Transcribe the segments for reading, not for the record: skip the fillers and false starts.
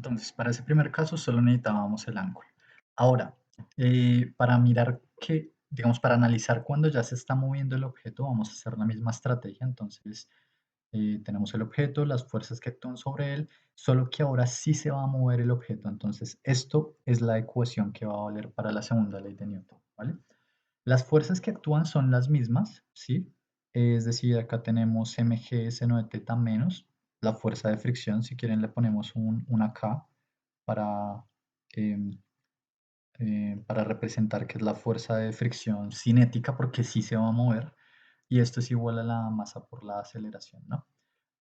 Entonces, para ese primer caso solo necesitábamos el ángulo. Ahora, para mirar que, digamos, para analizar cuando ya se está moviendo el objeto, vamos a hacer la misma estrategia. Entonces, tenemos el objeto, las fuerzas que actúan sobre él, solo que ahora sí se va a mover el objeto. Entonces, esto es la ecuación que va a valer para la segunda ley de Newton, ¿vale? Las fuerzas que actúan son las mismas, ¿sí? Es decir, acá tenemos mg seno de teta menos la fuerza de fricción. Si quieren le ponemos una K para, em, para representar que es la fuerza de fricción cinética, porque sí se va a mover. Y esto es igual a la masa por la aceleración, ¿no?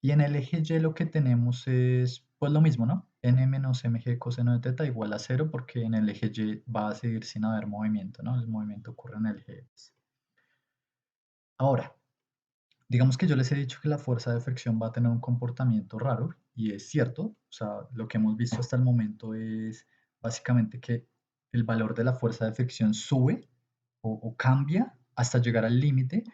Y en el eje Y lo que tenemos es, pues lo mismo, ¿no? N menos mg coseno de teta igual a 0, porque en el eje Y va a seguir sin haber movimiento, ¿no? El movimiento ocurre en el eje X. Ahora, digamos que yo les he dicho que la fuerza de fricción va a tener un comportamiento raro, y es cierto. O sea, lo que hemos visto hasta el momento es básicamente que el valor de la fuerza de fricción sube o cambia hasta llegar al límite,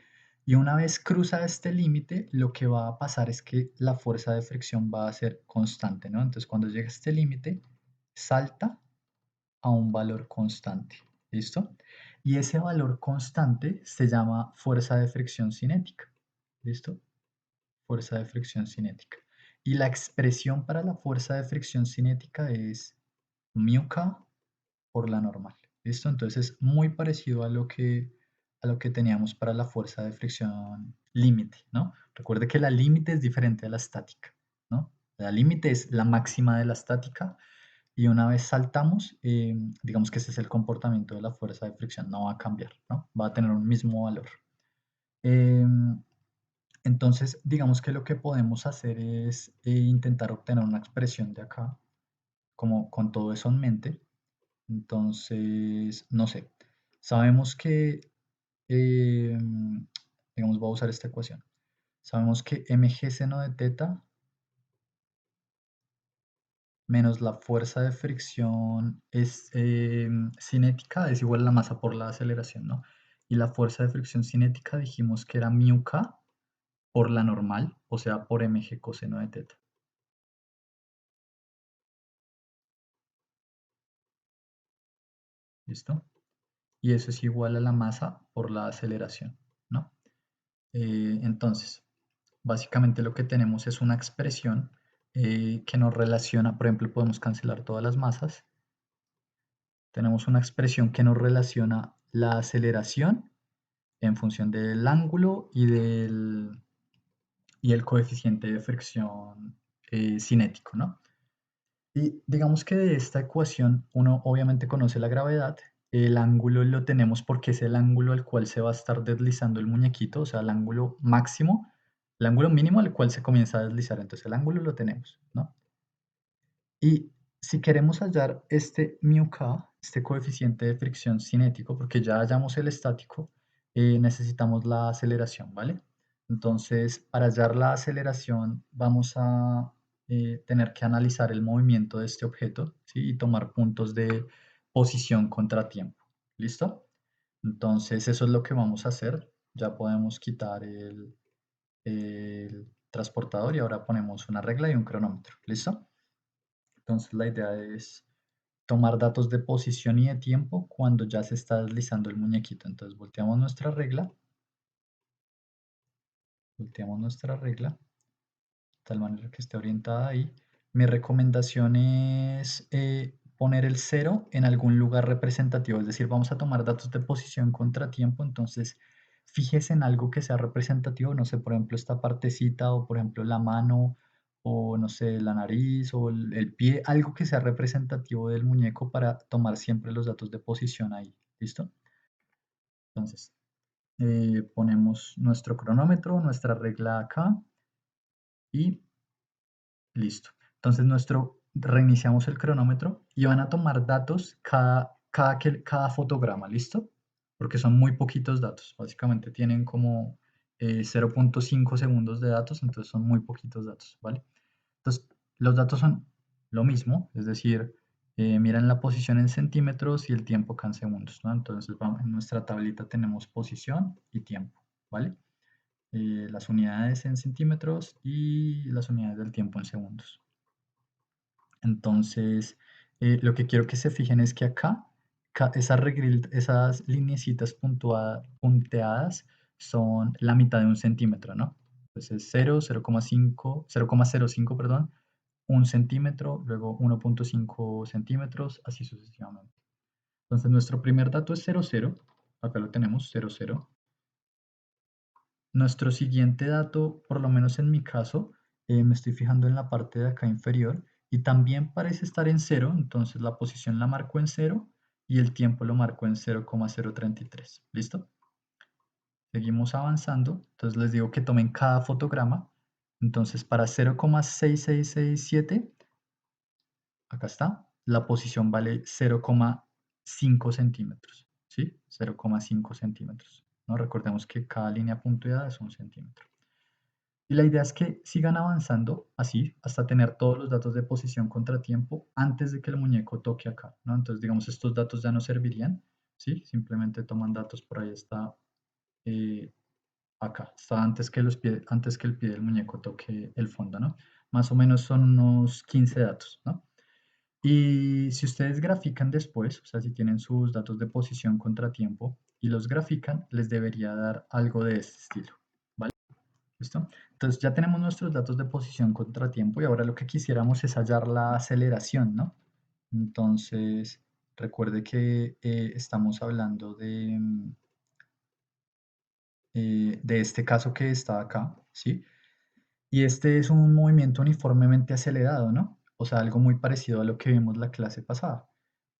y una vez cruza este límite, lo que va a pasar es que la fuerza de fricción va a ser constante, ¿no? Entonces, cuando llega a este límite, salta a un valor constante, ¿listo? Y ese valor constante se llama fuerza de fricción cinética, ¿listo? Fuerza de fricción cinética. Y la expresión para la fuerza de fricción cinética es μk por la normal, ¿listo? Entonces es muy parecido a lo que teníamos para la fuerza de fricción límite, ¿no? Recuerde que la límite es diferente a la estática, ¿no? La límite es la máxima de la estática, y una vez saltamos, digamos que ese es el comportamiento de la fuerza de fricción, no va a cambiar, ¿no? Va a tener un mismo valor. Entonces, digamos que lo que podemos hacer es intentar obtener una expresión de acá, como con todo eso en mente. Entonces, no sé, sabemos que, digamos, voy a usar esta ecuación. Sabemos que mg seno de teta menos la fuerza de fricción es cinética es igual a la masa por la aceleración, ¿no? Y la fuerza de fricción cinética dijimos que era μk por la normal, o sea, por mg coseno de teta. ¿Listo? Y eso es igual a la masa por la aceleración, ¿no? Entonces, básicamente lo que tenemos es una expresión que nos relaciona. Por ejemplo, podemos cancelar todas las masas. Tenemos una expresión que nos relaciona la aceleración en función del ángulo y el coeficiente de fricción cinético, ¿no? Y digamos que de esta ecuación uno obviamente conoce la gravedad. El ángulo lo tenemos porque es el ángulo al cual se va a estar deslizando el muñequito, o sea, el ángulo máximo, el ángulo mínimo al cual se comienza a deslizar. Entonces el ángulo lo tenemos, ¿no? Y si queremos hallar este μk, este coeficiente de fricción cinético, porque ya hallamos el estático, necesitamos la aceleración, ¿vale? Entonces, para hallar la aceleración vamos a tener que analizar el movimiento de este objeto, ¿sí? Y tomar puntos de posición contra tiempo. ¿Listo? Entonces, eso es lo que vamos a hacer. Ya podemos quitar el transportador y ahora ponemos una regla y un cronómetro. ¿Listo? Entonces la idea es tomar datos de posición y de tiempo cuando ya se está deslizando el muñequito. Entonces volteamos nuestra regla, de tal manera que esté orientada ahí. Mi recomendación es poner el 0 en algún lugar representativo, es decir, vamos a tomar datos de posición contra tiempo. Entonces fíjese en algo que sea representativo, no sé, por ejemplo, esta partecita, o por ejemplo la mano, o no sé, la nariz o el pie, algo que sea representativo del muñeco para tomar siempre los datos de posición ahí. ¿Listo? Entonces, ponemos nuestro cronómetro, nuestra regla acá y listo. Entonces, reiniciamos el cronómetro y van a tomar datos cada fotograma, ¿listo? Porque son muy poquitos datos. Básicamente tienen como 0.5 segundos de datos, entonces son muy poquitos datos, ¿vale? Entonces, los datos son lo mismo, es decir, miren la posición en centímetros y el tiempo acá en segundos, ¿no? Entonces, en nuestra tablita tenemos posición y tiempo, ¿vale? Las unidades en centímetros y las unidades del tiempo en segundos. Entonces, lo que quiero que se fijen es que acá, esas lineecitas punteadas son la mitad de un centímetro, ¿no? Entonces 0, 0,5, 0,05, perdón, 1 centímetro, luego 1,5 centímetros, así sucesivamente. Entonces nuestro primer dato es 0,0, acá lo tenemos, 0,0. Nuestro siguiente dato, por lo menos en mi caso, me estoy fijando en la parte de acá inferior y también parece estar en 0, entonces la posición la marco en 0 y el tiempo lo marco en 0,033. ¿Listo? Seguimos avanzando, entonces les digo que tomen cada fotograma. Entonces para 0,6667, acá está, la posición vale 0,5 centímetros, ¿sí? 0,5 centímetros, ¿no? Recordemos que cada línea punteada es un centímetro. Y la idea es que sigan avanzando así hasta tener todos los datos de posición contratiempo antes de que el muñeco toque acá, ¿no? Entonces, digamos, estos datos ya no servirían, ¿sí? Simplemente toman datos, por ahí está, eh, acá, está antes que el pie del muñeco toque el fondo, ¿no? Más o menos son unos 15 datos, ¿no? Y si ustedes grafican después, o sea, si tienen sus datos de posición contratiempo y los grafican, les debería dar algo de este estilo, ¿vale? ¿Listo? Entonces ya tenemos nuestros datos de posición contratiempo y ahora lo que quisiéramos es hallar la aceleración, ¿no? Entonces, recuerde que estamos hablando de este caso que está acá, ¿sí? Y este es un movimiento uniformemente acelerado, ¿no? O sea, algo muy parecido a lo que vimos la clase pasada.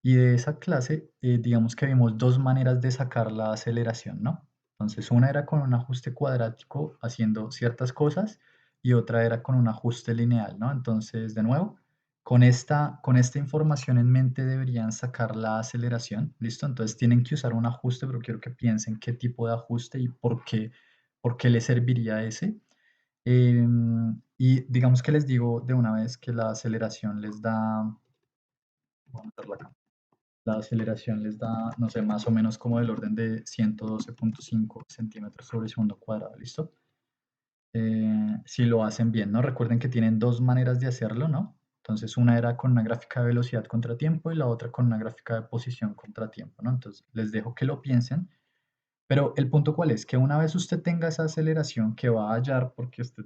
Y de esa clase, digamos que vimos dos maneras de sacar la aceleración, ¿no? Entonces, una era con un ajuste cuadrático haciendo ciertas cosas y otra era con un ajuste lineal, ¿no? Entonces, de nuevo, con esta información en mente deberían sacar la aceleración, ¿listo? Entonces tienen que usar un ajuste, pero quiero que piensen qué tipo de ajuste y por qué les serviría ese. Y digamos que les digo de una vez que la aceleración les da, voy a meterla acá. La aceleración les da, no sé, más o menos como del orden de 112,5 centímetros sobre segundo cuadrado, ¿listo? Si lo hacen bien, ¿no? Recuerden que tienen dos maneras de hacerlo, ¿no? Entonces, una era con una gráfica de velocidad contra tiempo y la otra con una gráfica de posición contra tiempo, ¿no? Entonces, les dejo que lo piensen. Pero el punto cuál es, que una vez usted tenga esa aceleración que va a hallar porque usted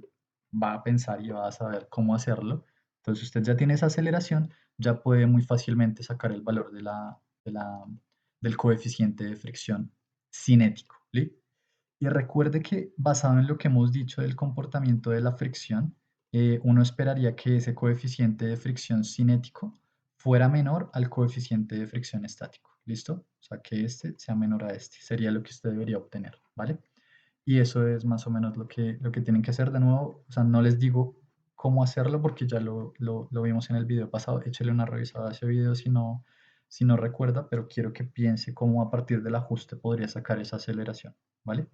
va a pensar y va a saber cómo hacerlo, entonces usted ya tiene esa aceleración, ya puede muy fácilmente sacar el valor del coeficiente de fricción cinético. ¿Sí? Y recuerde que basado en lo que hemos dicho del comportamiento de la fricción, uno esperaría que ese coeficiente de fricción cinético fuera menor al coeficiente de fricción estático. ¿Listo? O sea, que este sea menor a este. Sería lo que usted debería obtener, ¿vale? Y eso es más o menos lo que tienen que hacer de nuevo. O sea, no les digo cómo hacerlo porque ya lo vimos en el video pasado. Échale una revisada a ese video si no recuerda, pero quiero que piense cómo a partir del ajuste podría sacar esa aceleración, ¿vale?